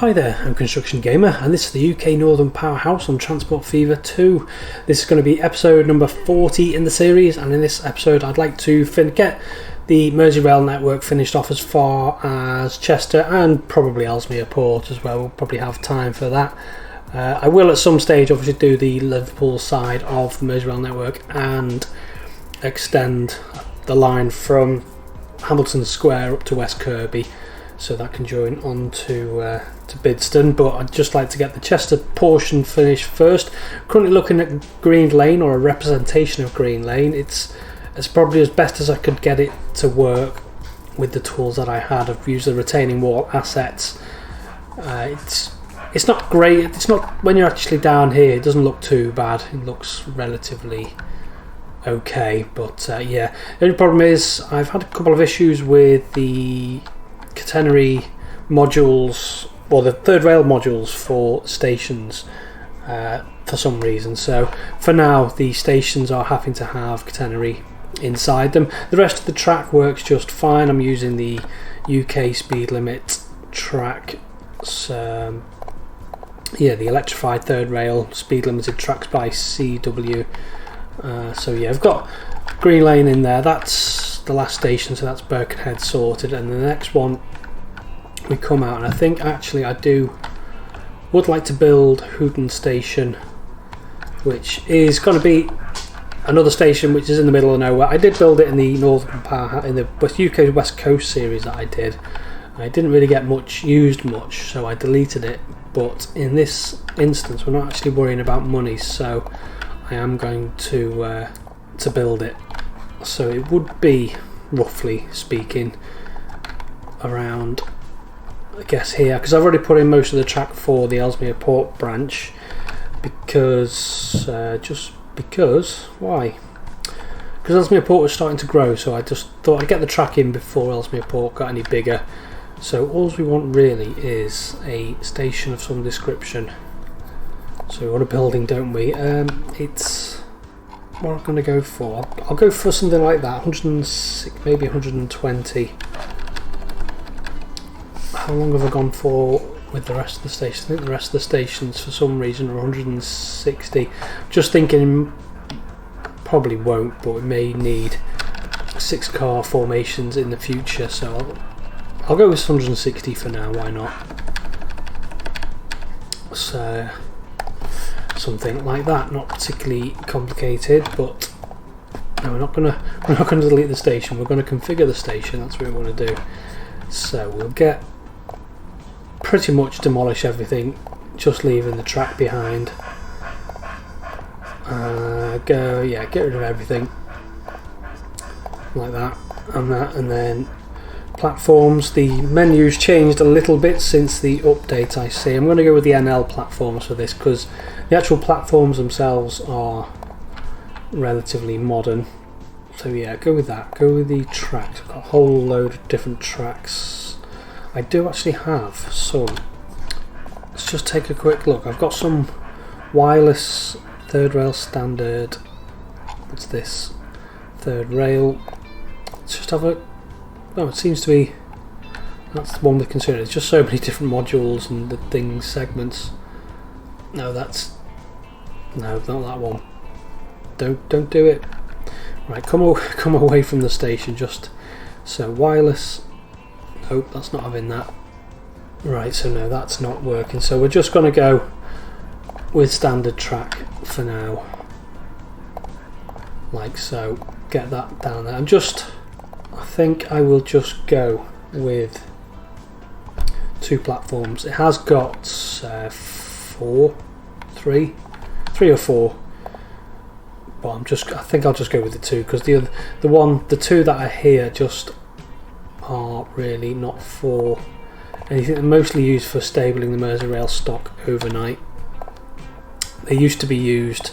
Hi there, I'm Construction Gamer and this is the UK Northern Powerhouse on Transport Fever 2. This is going to be episode number 40 in the series, and in this episode I'd like to get the MerseyRail Network finished off as far as Chester and probably Ellesmere Port as well. We'll probably have time for that. I will at some stage obviously do the Liverpool side of the MerseyRail Network and extend the line from Hamilton Square up to West Kirby, so that can join on to Bidston, but I'd just like to get the Chester portion finished first. Currently looking at Green Lane, or a representation of Green Lane. It's probably as best as I could get it to work with the tools that I had. I've used the retaining wall assets. It's not great. It's not, when you're actually down here, it doesn't look too bad. It looks relatively okay, but yeah. The only problem is I've had a couple of issues with the catenary modules, or the third rail modules for stations for some reason. So for now the stations are having to have catenary inside them. The rest of the track works just fine. I'm using the UK speed limit track, the electrified third rail speed limited tracks by CW. So yeah, I've got Green Lane in there. That's the last station, so that's Birkenhead sorted, and the next one we come out, and I think actually I would like to build Hooden Station, which is going to be another station which is in the middle of nowhere. I did build it in the Northern Powerhouse, in the UK West Coast series that I did. I didn't really get used much, so I deleted it, but in this instance we're not actually worrying about money, so I am going to build it. So it would be, roughly speaking, around, I guess, here, because I've already put in most of the track for the Ellesmere Port branch, because why? Because Ellesmere Port was starting to grow, so I just thought I'd get the track in before Ellesmere Port got any bigger. So all we want really is a station of some description. So we want a building, don't we? It's what I'm going to go for. I'll go for something like that, 106, maybe 120. How long have I gone for with the rest of the stations? I think the rest of the stations for some reason are 160. Just thinking probably won't, but we may need 6-car formations in the future, so I'll go with 160 for now, why not? So something like that, not particularly complicated, but no, we're not gonna delete the station, we're gonna configure the station. That's what we want to do. So we'll pretty much demolish everything, just leaving the track behind. Get rid of everything like that, and then platforms. The menu's changed a little bit since the update, I see. I'm going to go with the NL platforms for this, because the actual platforms themselves are relatively modern. So yeah, go with that. Go with the tracks. I've got a whole load of different tracks. I do actually have some. Let's just take a quick look. I've got some wireless third rail standard. What's this? Third rail. Let's just have a. Oh, it seems to be. That's the one with concern. It's just so many different modules and the things, segments. No, not that one. Don't do it. Right, come away from the station. Just so wireless. Nope, that's not having that. Right, so no, that's not working. So we're just going to go with standard track for now, like so. Get that down there. I think I will just go with 2 platforms. It has got 3 or 4, but I think I'll just go with the 2, because the 2 that are here just are really not for anything. They're mostly used for stabling the MerseyRail stock overnight. They used to be used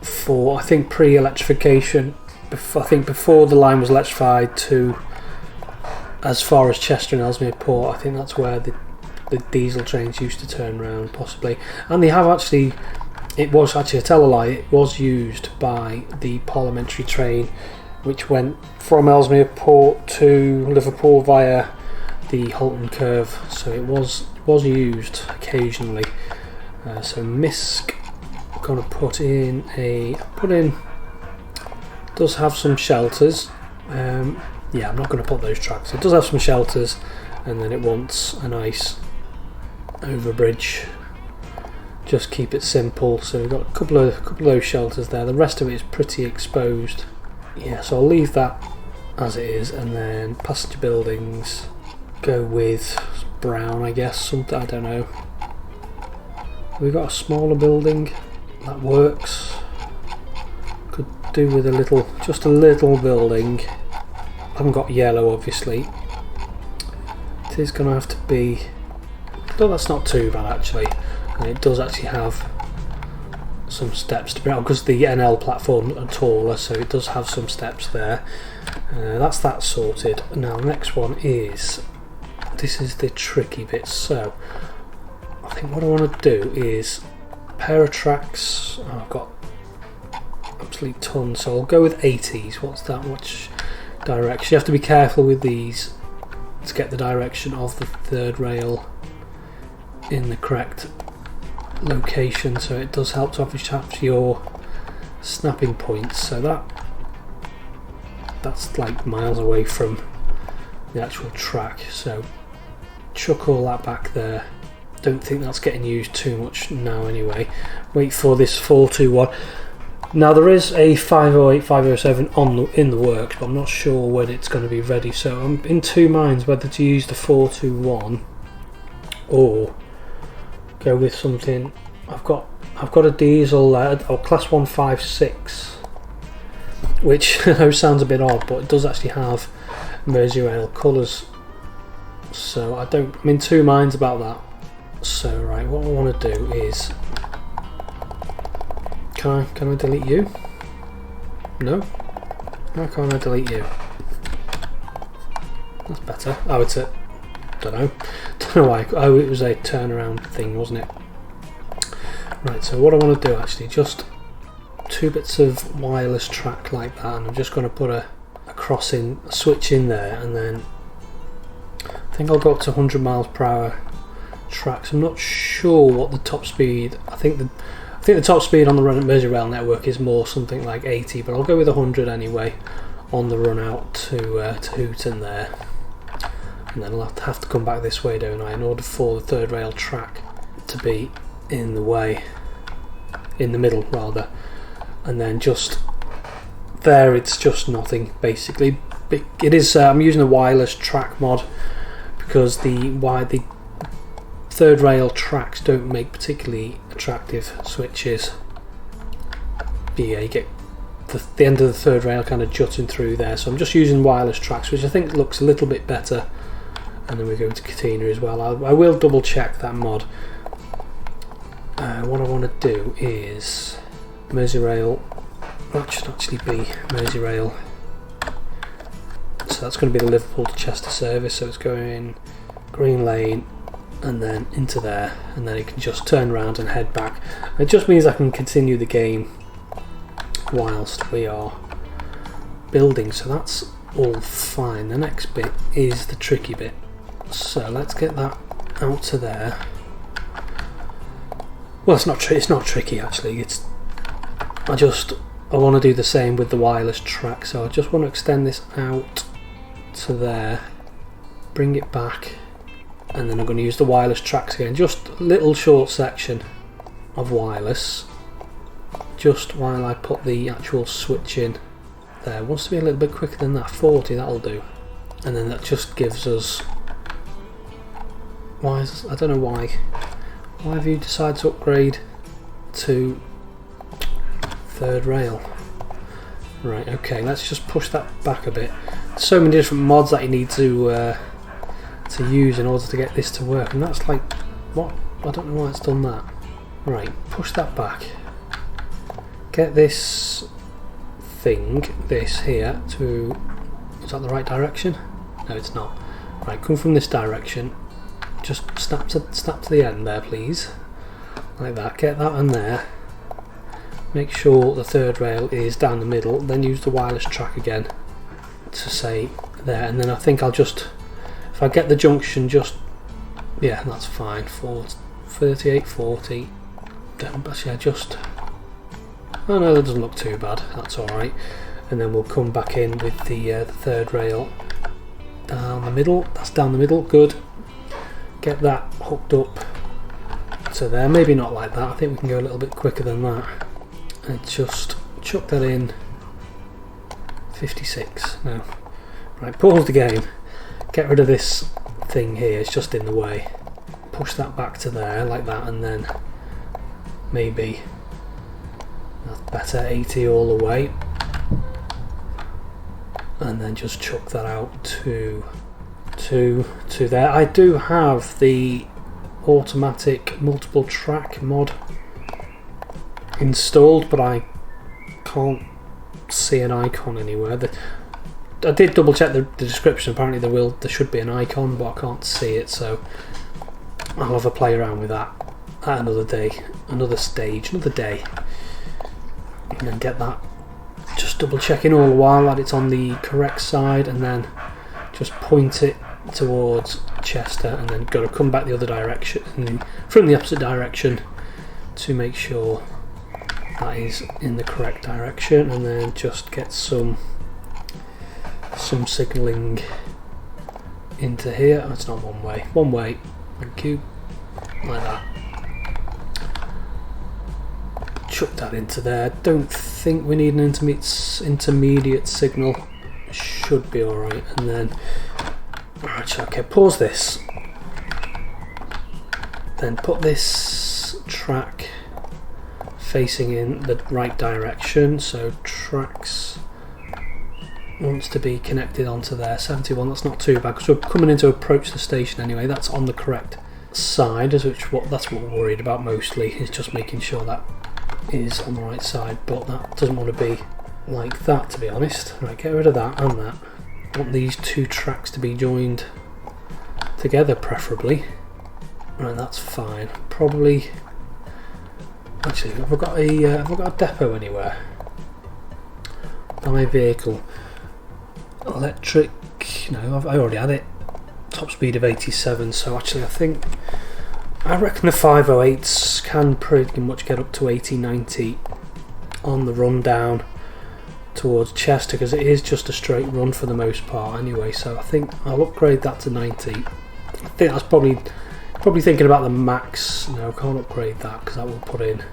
for, I think, pre-electrification. I think before the line was electrified to as far as Chester and Ellesmere Port. I think that's where the diesel trains used to turn around, possibly. And they have actually, it was actually, I tell a lie, it was used by the parliamentary train which went from Ellesmere Port to Liverpool via the Halton curve, so it was used occasionally. So MISC, I'm going to put in does have some shelters. Yeah, I'm not going to put those tracks. It does have some shelters, and then it wants a nice overbridge. Just keep it simple. So we've got a couple of those shelters there. The rest of it is pretty exposed. Yeah, so I'll leave that as it is, and then passenger buildings go with brown, I guess. Something, I don't know. We've got a smaller building that works. Could do with just a little building. I haven't got yellow, obviously. It is going to have to be. No, that's not too bad actually, and it does actually have some steps to bring out because the NL platform are taller, so it does have some steps there. That's that sorted. Now the next one is, this is the tricky bit. So I think what I want to do is a pair of tracks. I've got absolutely tons, so I'll go with 80s. What's that? Which direction? You have to be careful with these to get the direction of the third rail in the correct location, so it does help to have your snapping points. So that's like miles away from the actual track, so chuck all that back there. Don't think that's getting used too much now anyway. Wait for this 421. Now there is a 508, 507 in the works, but I'm not sure when it's going to be ready, so I'm in two minds whether to use the 421 or go with something. I've got a diesel or class 156, which I know sounds a bit odd, but it does actually have MerseyRail colours, so I'm in two minds about that. So right, what I want to do is, can I delete you? No? Why can't I delete you? That's better. Oh, it's a, don't know why. Oh, it was a turnaround thing, wasn't it? Right, so what I want to do actually, just two bits of wireless track like that, and I'm just going to put a switch in there, and then I think I'll go up to 100 miles per hour tracks. I'm not sure what the top speed. I think the top speed on the MerseyRail network is more something like 80, but I'll go with 100 anyway on the run out to Hooton there, and then I'll have to come back this way, don't I, in order for the third rail track to be in the middle rather, and then just there it's just nothing basically. It is I'm using a wireless track mod because the third rail tracks don't make particularly attractive switches. But yeah, you get the end of the third rail kind of jutting through there, so I'm just using wireless tracks, which I think looks a little bit better. And then we go to Catena as well. I will double check that mod. What I want to do is MerseyRail. That should actually be MerseyRail. So that's going to be the Liverpool to Chester service. So it's going Green Lane and then into there, and then it can just turn around and head back. It just means I can continue the game whilst we are building. So that's all fine. The next bit is the tricky bit. So let's get that out to there. Well, it's not tricky actually. I want to do the same with the wireless track, so I just want to extend this out to there, bring it back, and then I'm going to use the wireless tracks again. Just a little short section of wireless, just while I put the actual switch in there. It wants to be a little bit quicker than that. 40, that'll do. And then that just gives us. I don't know why. Why have you decided to upgrade to third rail? Right, okay, let's just push that back a bit. There's so many different mods that you need to use in order to get this to work, and that's like, what? I don't know why it's done that. Right, push that back. Get this here to, is that the right direction? No, it's not. Right, come from this direction. Just snap to the end there, please. Like that. Get that on there. Make sure the third rail is down the middle. Then use the wireless track again to say there. And then I think I'll just If I get the junction just, yeah, that's fine. 38, 40. Actually, I just, oh no, that doesn't look too bad. That's all right. And then we'll come back in with the third rail down the middle. That's down the middle. Good. Get that hooked up to there. Maybe not like that. I think we can go a little bit quicker than that. And just chuck that in. 56. No. Right. Pause the game. Get rid of this thing here. It's just in the way. Push that back to there like that, and then maybe that's better. 80 all the way. And then just chuck that out to there. I do have the automatic multiple track mod installed, but I can't see an icon anywhere. I did double check the description. Apparently there should be an icon, but I can't see it, so I'll have a play around with that at another day, another stage, another day, and then get that. Just double checking all the while that it's on the correct side, and then just point it towards Chester, and then got to come back the other direction, from the opposite direction, to make sure that is in the correct direction, and then just get some signalling into here. Oh, it's not one way, thank you, like that. Chuck that into there. Don't think we need an intermediate signal. Should be alright. And then, right, okay, pause this. Then put this track facing in the right direction. So tracks wants to be connected onto there. 71. That's not too bad because we're coming in to approach the station anyway. That's on the correct side. That's what we're worried about mostly. Is just making sure that is on the right side, but that doesn't want to be like that, to be honest. Right, get rid of that and that. I want these two tracks to be joined together, preferably. Right, that's fine. Probably. Actually, have I got a depot anywhere? By vehicle, electric. No, I already had it. Top speed of 87. So actually, I reckon the 508s can pretty much get up to 80, 90 on the run down towards Chester, because it is just a straight run for the most part anyway, so I think I'll upgrade that to 90. I think that's probably thinking about the max. No, I can't upgrade that because that will put in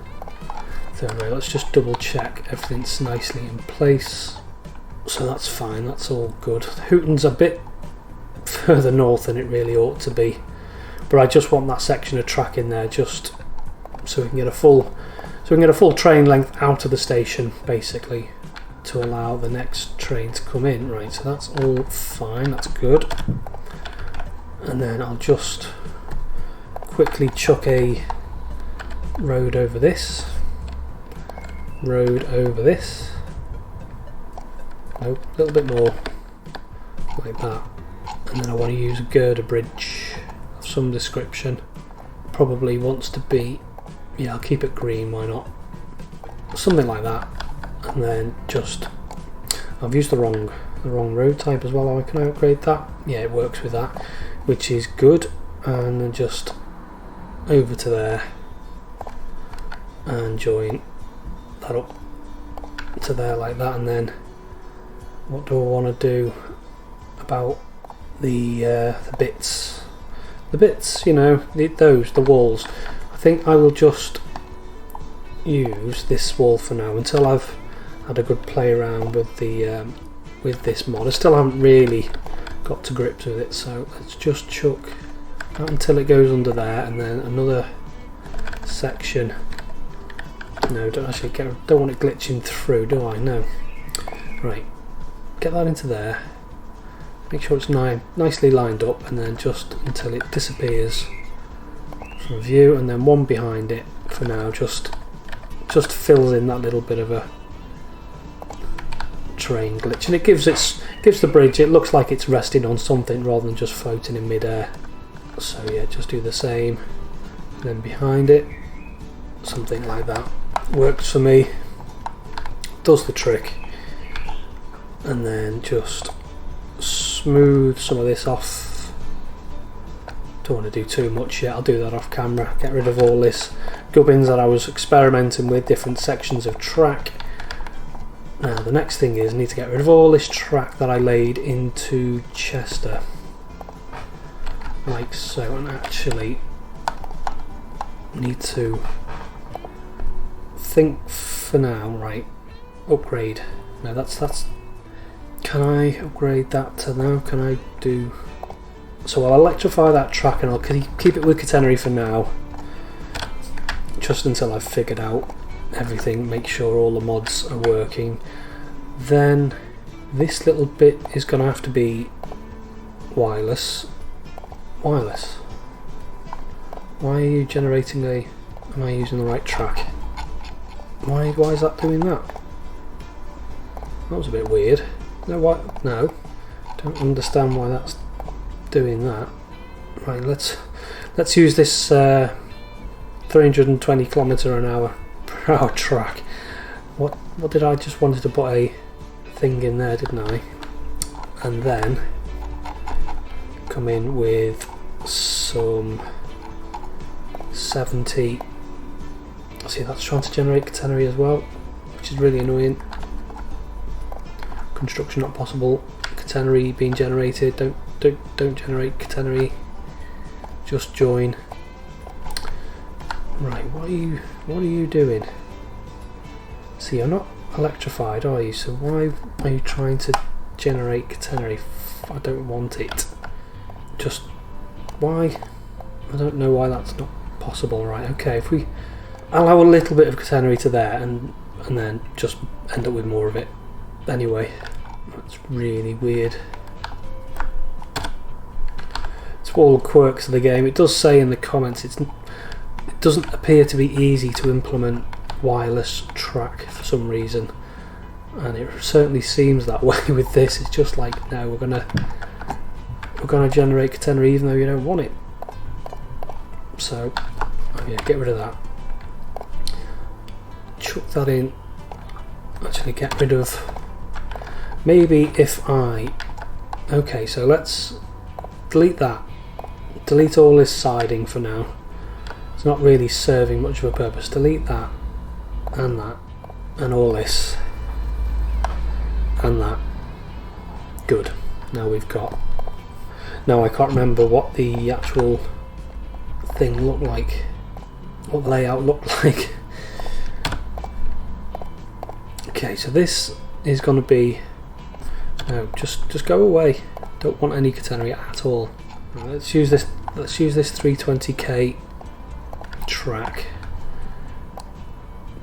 third rail. Let's just double check everything's nicely in place. So that's fine, that's all good. Hooton's a bit further north than it really ought to be. But I just want that section of track in there, just so we can get a full train length out of the station, basically, to allow the next train to come in. Right, so that's all fine, that's good. And then I'll just quickly chuck a road over this. Nope, a little bit more, like that. And then I want to use a girder bridge of some description. Probably wants to be, yeah, I'll keep it green, why not? Something like that. And then just, I've used the wrong road type as well. How can I upgrade that? Yeah, it works with that, which is good. And then just over to there and join that up to there like that. And then what do I want to do about the bits, you know, the walls? I think I will just use this wall for now until I've had a good play around with the with this mod. I still haven't really got to grips with it, so let's just chuck that until it goes under there, and then another section. No, don't want it glitching through, do I? No. Right, get that into there. Make sure it's nicely lined up, and then just until it disappears from view, and then one behind it for now. Just fills in that little bit of a train glitch, and it gives the bridge, it looks like it's resting on something rather than just floating in midair. So yeah, just do the same, and then behind it, something like that. Works for me, does the trick. And then just smooth some of this off don't want to do too much yet. I'll do that off camera. Get rid of all this gubbins that I was experimenting with, different sections of track. Now the next thing is I need to get rid of all this track that I laid into Chester, like so, and actually need to think for now, right, upgrade. Now that's can I upgrade that to now? Can I do, so I'll electrify that track and I'll keep it with catenary for now, just until I've figured out everything, make sure all the mods are working. Then this little bit is going to have to be wireless. Wireless. Why are you generating a, am I using the right track? Why is that doing that? That was a bit weird. No, what? No, don't understand why that's doing that. Right, let's use this 320 km/h per hour track. What did I just wanted to put a thing in there, didn't I? And then come in with some 70. See, that's trying to generate catenary as well, which is really annoying. Construction not possible. Catenary being generated. Don't generate catenary. Just join. Right, what are you doing? See, you're not electrified, are you? So why are you trying to generate catenary? I don't want it. Just why? I don't know why that's not possible. Right, okay, if we allow a little bit of catenary to there and then just end up with more of it anyway. That's really weird. It's all the quirks of the game. It does say in the comments it doesn't appear to be easy to implement wireless track for some reason, and it certainly seems that way with this. It's just like, no, we're gonna generate catenary even though you don't want it. So yeah, get rid of that. Chuck that in. Actually, get rid of. Maybe if I. Okay, so let's delete that. Delete all this siding for now. It's not really serving much of a purpose. Delete that. And that, and all this, and that. Good. Now we've got. Now I can't remember what the actual thing looked like, what the layout looked like. Okay, so this is going to be. No, just go away. Don't want any catenary at all. Right, let's use this. Let's use this 320k track.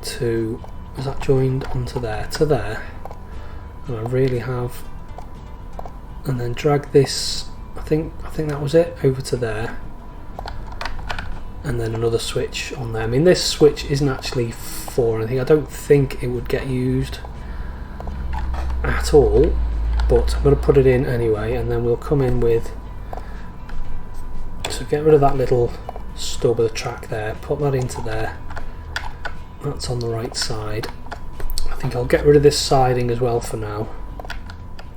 To, is that joined onto there? To there. And I really have. And then drag this. I think that was it, over to there. And then another switch on there. I mean, this switch isn't actually for anything. I don't think it would get used at all, but I'm going to put it in anyway, and then we'll come in with. So get rid of that little stub of the track there. Put that into there. That's on the right side. I think I'll get rid of this siding as well for now,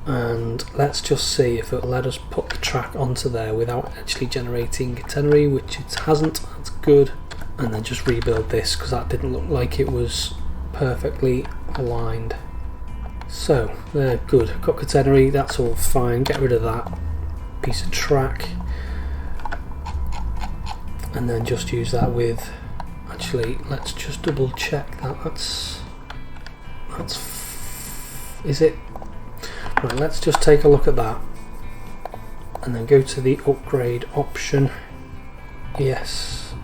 and let's just see if it'll let us put the track onto there without actually generating catenary, which it hasn't. That's good. And then just rebuild this because that didn't look like it was perfectly aligned. So there, good. Got catenary, that's all fine. Get rid of that piece of track and then just use that with. Actually, let's just double check that. That's is it? Right, let's just take a look at that and then go to the upgrade option. Yes,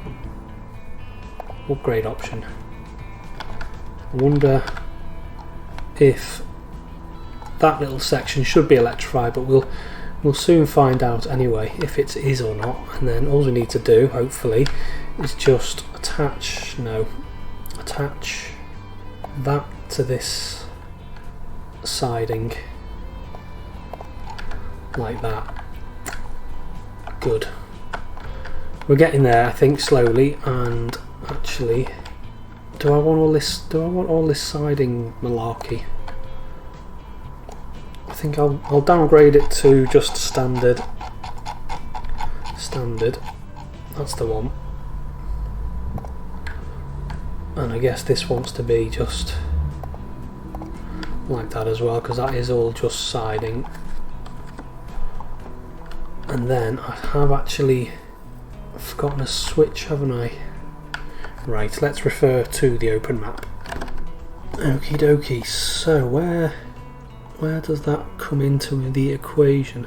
upgrade option. I wonder if that little section should be electrified, but we'll soon find out anyway if it is or not. And then all we need to do, hopefully, is just attach that to this siding like that. Good. We're getting there, I think, slowly. And actually, do I want all this siding malarkey? I think I'll downgrade it to just standard. standard, that's the one. And I guess this wants to be just like that as well, because that is all just siding. And then I have actually forgotten a switch, haven't I? Right, let's refer to the open map. Okie dokie, so where does that come into the equation?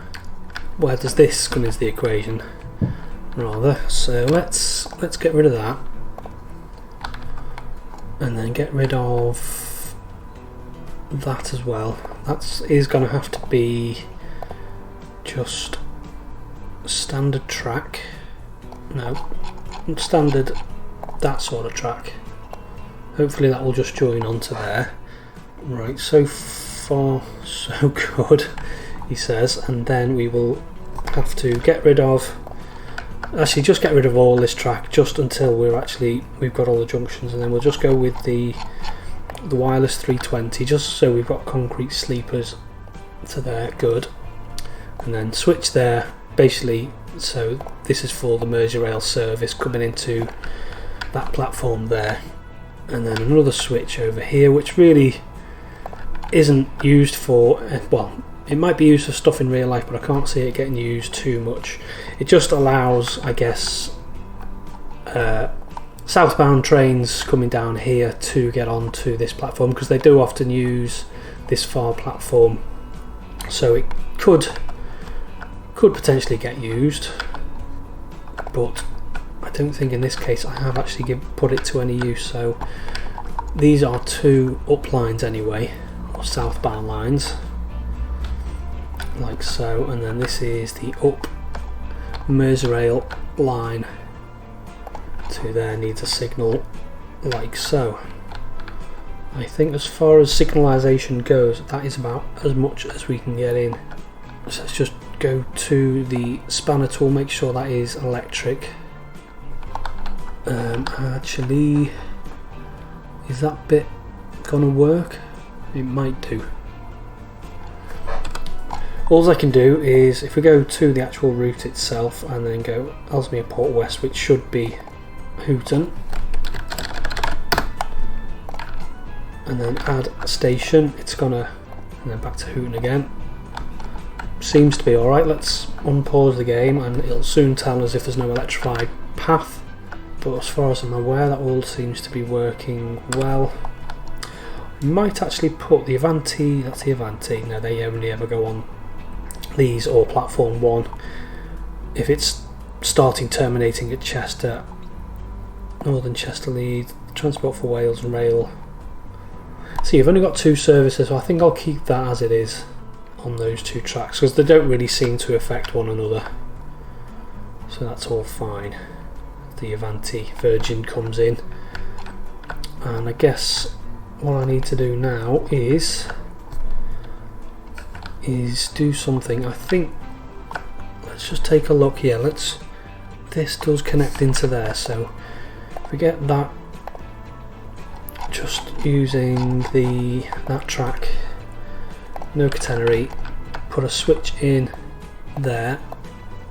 Where does this come into the equation, rather? So let's get rid of that, and then get rid of that as well. That is going to have to be just standard track. No, standard that sort of track. Hopefully that will just join onto there. Right, so far so good, he says, and then we will have to get rid of, actually just get rid of all this track just until we've got all the junctions, and then we'll just go with the wireless 320 just so we've got concrete sleepers to there. Good. And then switch there, basically, so this is for the MerseyRail service coming into that platform there. And then another switch over here, which really isn't used for, well, it might be used for stuff in real life, but I can't see it getting used too much. It just allows, I guess, southbound trains coming down here to get onto this platform, because they do often use this far platform, so it could potentially get used, but I don't think in this case I have actually put it to any use. So these are two up lines anyway, or southbound lines, like so, and then this is the up MerseyRail line to there, needs a signal like so. I think as far as signalisation goes, that is about as much as we can get in. So let's just go to the spanner tool, make sure that is electric. Actually, is that bit gonna work? It might do. All I can do is, if we go to the actual route itself and then go Ellesmere Port West, which should be Hooton, and then add a station, it's gonna, and then back to Hooton again. Seems to be alright. Let's unpause the game and it'll soon tell us if there's no electrified path. But as far as I'm aware, that all seems to be working well. Might actually put the Avanti, that's the Avanti, no, they only ever go on these or platform 1 if it's terminating at Chester, Northern Chester Lead, Transport for Wales and Rail. So you've only got 2 services, so I think I'll keep that as it is on those 2 tracks, because they don't really seem to affect one another, so that's all fine. The Avanti Virgin comes in, and I guess what I need to do now is do something. I think, let's just take a look here. This does connect into there, so if we get that, just using that track, no catenary, put a switch in there.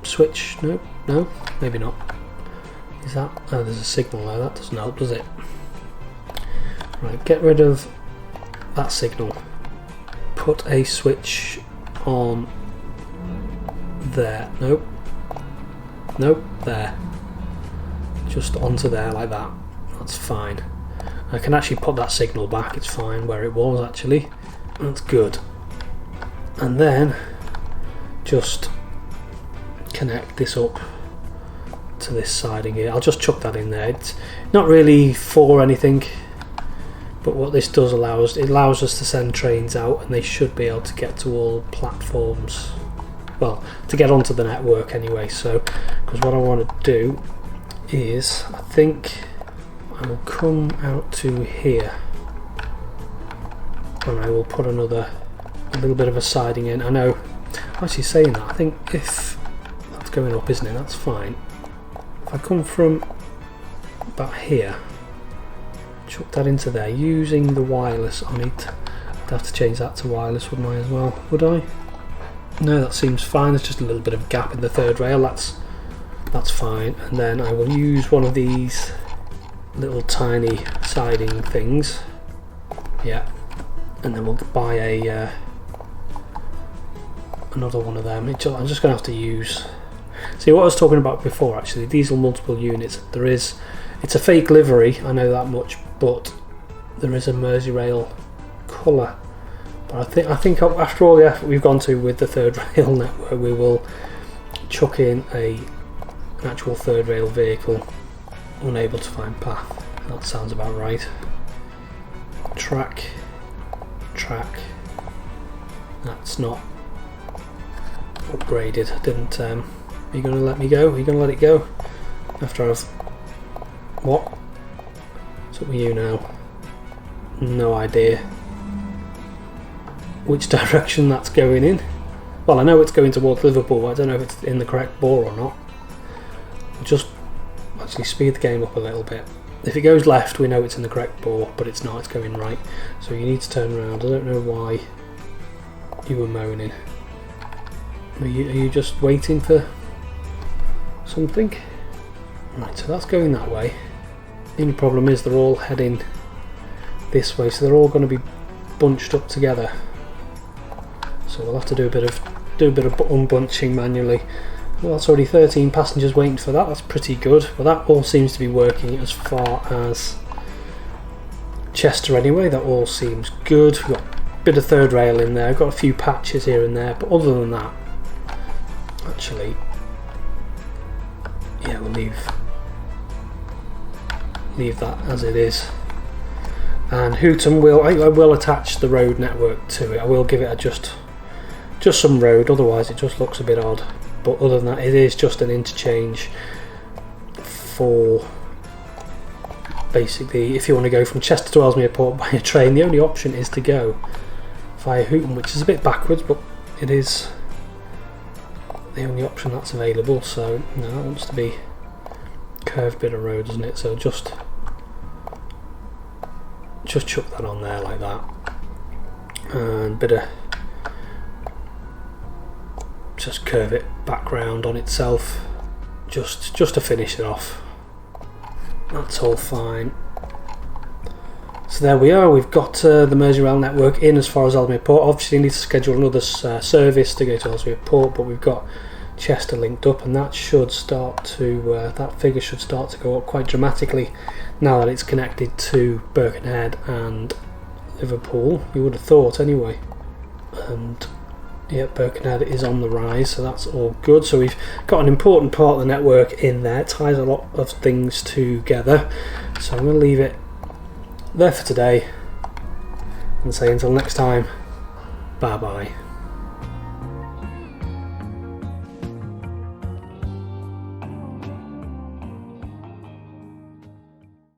Switch, no, maybe not. Is that, oh, there's a signal there, that doesn't help, does it? Right, get rid of that signal, put a switch on there, nope, there, just onto there like that, that's fine. I can actually put that signal back, it's fine where it was actually, that's good. And then just connect this up to this siding here. I'll just chuck that in there. It's not really for anything, but what this does it allows us to send trains out, and they should be able to get to all platforms, well, to get onto the network anyway. So, because what I want to do is, I think I will come out to here and I will put a little bit of a siding in. I know, actually saying that, I think if that's going up, isn't it? That's fine. If I come from about here, chuck that into there, using the wireless on it. I'd have to change that to wireless, wouldn't I, as well? Would I? No, that seems fine. There's just a little bit of a gap in the third rail. That's fine. And then I will use one of these little tiny siding things. Yeah. And then we'll buy a another one of them. I'm just going to have to use... See, what I was talking about before, actually, diesel multiple units. It's a fake livery, I know that much, but there is a MerseyRail colour. But I think after all the effort we've gone to with the third rail network, we will chuck in an actual third rail vehicle. Unable to find path. That sounds about right. Track. That's not upgraded. Didn't. Are you going to let me go? Are you going to let it go? After I've... What? What's up with you now? No idea which direction that's going in. Well, I know it's going towards Liverpool. I don't know if it's in the correct bore or not. We'll just actually speed the game up a little bit. If it goes left, we know it's in the correct bore, but it's not. It's going right. So you need to turn around. I don't know why you were moaning. Are you just waiting for something? Right, so that's going that way. The only problem is they're all heading this way, so they're all going to be bunched up together. So we'll have to do a bit of unbunching manually. Well, that's already 13 passengers waiting for that. That's pretty good. Well, that all seems to be working as far as Chester anyway. That all seems good. We've got a bit of third rail in there. I've got a few patches here and there, but other than that, actually, yeah, we'll leave that as it is. And Hooton I will attach the road network to it. I will give it just some road, otherwise it just looks a bit odd. But other than that, it is just an interchange for basically if you want to go from Chester to Ellesmere Port by a train. The only option is to go via Hooton, which is a bit backwards, but it is the only option that's available. So that wants to be curved bit of road, doesn't it? So just chuck that on there like that, and bit of just curve it back round on itself, just to finish it off. That's all fine. So there we are. We've got the MerseyRail network in as far as Ellesmere Port. Obviously, you need to schedule another service to go to Ellesmere Port, but we've got Chester linked up, and that should start to that figure should start to go up quite dramatically now that it's connected to Birkenhead and Liverpool. You would have thought anyway. And yeah, Birkenhead is on the rise, so that's all good. So we've got an important part of the network in there. It ties a lot of things together. So I'm going to leave it there for today and say until next time, bye bye.